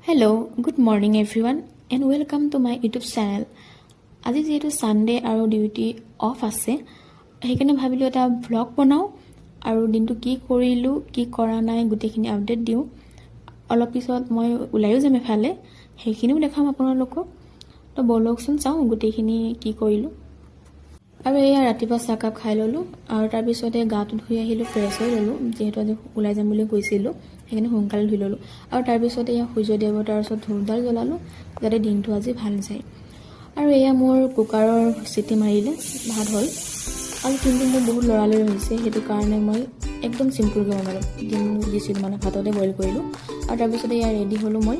Hello, good morning everyone and welcome to my YouTube channel. আজি যেহেতু Sunday আৰু duty of আছে সেইকাৰণে ভাবিলো এটা ব্লগ বনাও আৰু দিনটো কি কৰিলো কি কৰা নাই গোটেইখিনি আপডেট দিও অলপ পিছত মই উলাইও যাম এফালে সেইখিনিও দেখাম আপোনালোকক তো বলকচোন চাও গোটেইখিনি কি কৰিলো আৰু এয়া ৰাতিপুৱা চাকাপ খাই ললো আৰু তাৰ পিছতে গাটো ধুই আহিলো ফ্ৰেছ হৈ ললো যেহেতু আজি উলাই যাম বুলি কৈছিলো সেইকাৰণে সোনকালে ধুই ললো আৰু তাৰ পিছতে এয়া সূৰ্য দেৱতাৰ ওচৰত ধূপডাল জ্বলালো যাতে দিনটো আজি ভাল যায় আৰু এয়া মোৰ কুকাৰৰ চিটি মাৰিলে ভাত হ'ল আৰু কিন্তু মোৰ বহুত লৰালৰি হৈছে হেতু কাৰণে মই একদম সিম্পল কৈ বনালো দিন দিছিল মানে ভাততে বইল কৰিলো আৰু তাৰ পিছতে এয়া ৰেডি হলো মই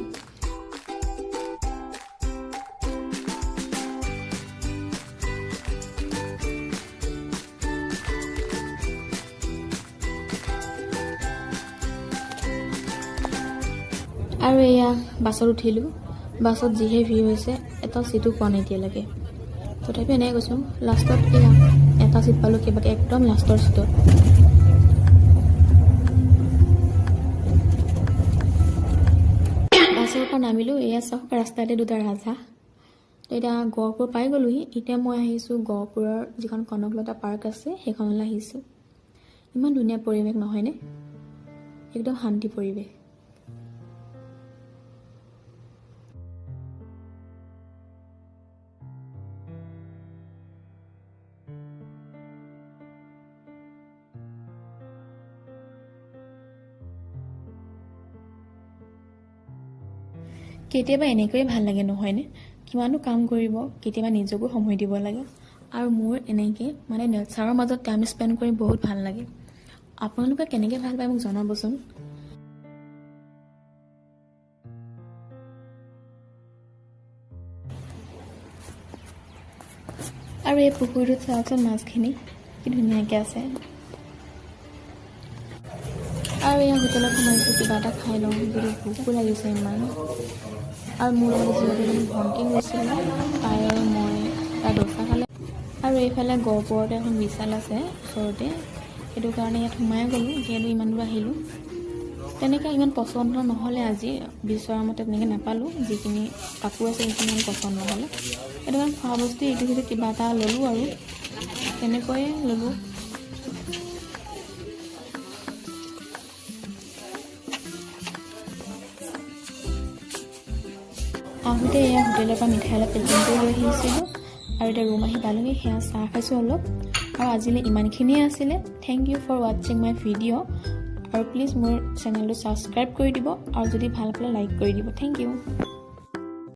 আৰু এয়া বাছত উঠিলো বাছত যিহে ভিউ হৈছে এটা সিটু কোৱা নাই এতিয়া লাগে তথাপি এনে কৈছো লাষ্টত এয়া এটা সিট পালো কেবাকে একদম লাষ্টৰ সিটত বাছৰ পৰা নামিলো এয়া সব ৰাস্তাতে দুটা ৰাজা তো এটা গহপুৰ পাই গলোহি এতিয়া মই আহিছো গহপুৰৰ যিখন কনকলতা পাৰ্ক আছে সেইখনলৈ আহিছো ইমান ধুনীয়া পৰিৱেশ নহয়নে একদম শান্তি পৰিৱেশ কেতিয়াবা এনেকৈ ভাল লাগে নহয়নে কিমানো কাম কৰিব কেতিয়াবা নিজকো সময় দিব লাগে আৰু মোৰ এনেকে মানে নেচাৰৰ মাজত টাইম স্পেন্ড কৰি বহুত ভাল লাগে আপোনালোকে কেনেকৈ ভাল পায় মোক জনাবচোন আৰু এই পুখুৰীটোত চাওকচোন মাছখিনি কি ধুনীয়াকৈ আছে আৰু এই হোটেলত সোমাইছো কিবা এটা খাই লওঁ যদি ভোকো লাগিছে ইমান আৰু মোৰ লগত যিহেতু ভণ্টি গৈছিলে তাই আৰু মই তাৰ দোচা খালে আৰু এইফালে গহপুৰতে এখন বিশাল আছে ওচৰতে সেইটো কাৰণে ইয়াত সোমাই গ'লো যিহেতু ইমান দূৰ আহিলোঁ তেনেকৈ ইমান পচন্দ নহ'লে আজি বিচৰা মতে তেনেকৈ নাপালোঁ যিখিনি কাপোৰ আছে সেইখিনি ইমান পচন্দ নহ'লে সেইটো কাৰণে খোৱা বস্তু ইটো সিটো কিবা এটা ল'লোঁ আৰু তেনেকৈয়ে ল'লোঁ আহোঁতে এয়া হোটেলৰ পৰা মিঠাই অলপ পেকিং কৰি লৈ আহিছিলোঁ আৰু এতিয়া ৰুম আহি পালোহি সেয়া চাহ খাইছোঁ অলপ আৰু আজিলৈ ইমানখিনিয়ে আছিলে থেংক ইউ ফৰ ৱাচিং মাই ভিডিঅ' আৰু প্লিজ মোৰ চেনেলটো ছাবস্ক্ৰাইব কৰি দিব আৰু যদি ভাল পালে লাইক কৰি দিব থেংক ইউ